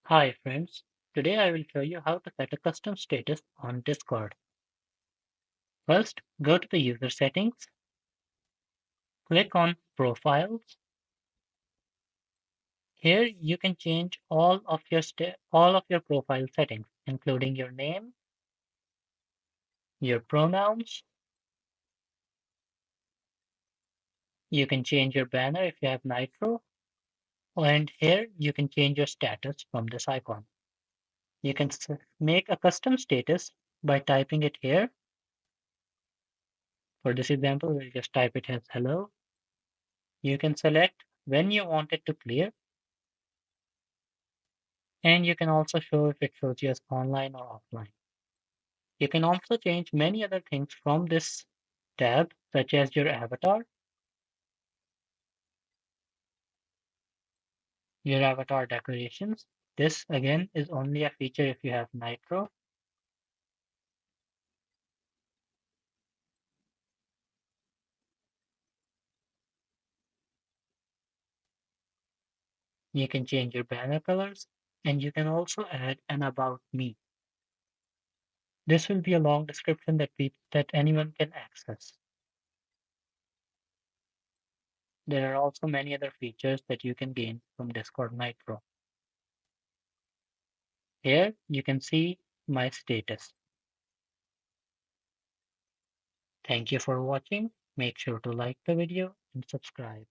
Hi friends, today I will show you how to set a custom status on Discord. First, go to the user settings, click on profiles. Here you can change all of your profile settings, including your name, your pronouns. You can change your banner if you have Nitro, and here you can change your status from this icon. You can make a custom status by typing it here. For this example, we'll just type it as hello. You can select when you want it to clear. And you can also show if it shows you as online or offline. You can also change many other things from this tab, such as your avatar decorations. This again is only a feature if you have Nitro. You can change your banner colors, and you can also add an about me. This will be a long description that anyone can access. There are also many other features that you can gain from Discord Nitro. Here you can see my status. Thank you for watching. Make sure to like the video and subscribe.